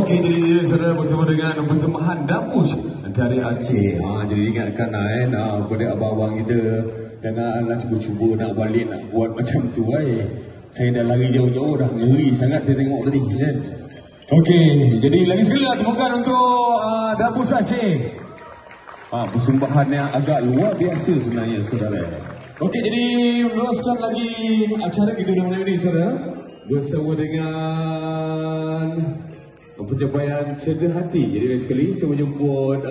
Okey, jadi saudara bersama dengan persembahan Debus dari Aceh. Jadi ingatkan kepada abang-abang kita, janganlah cuba-cuba nak balik nak buat macam tu. Saya dah lari jauh-jauh, dah ngeri sangat saya tengok tadi kan. Okey, jadi lagi sekali tepukan untuk Debus Aceh. Persembahan yang agak luar biasa sebenarnya saudara. Okey, jadi meneruskan lagi acara kita pada malam ini saudara, bersama dengan pencapaian Cedera Hati. Jadi lagi sekali saya menjemput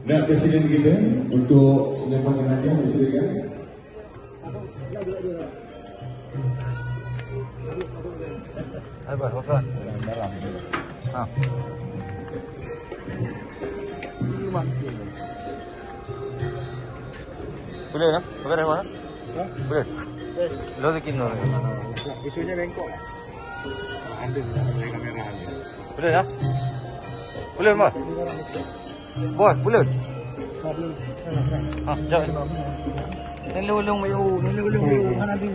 dan Presiden kita untuk menyampaikan hadiah. Silakan. Apa hosan? Boleh lah? Boleh dah mana? Boleh. Lo bikin lo. Isunya bengkok. Ada kamera. Boleh dah? Boleh mas? Bos, boleh? Jom. Nilulung mayu, mana tu?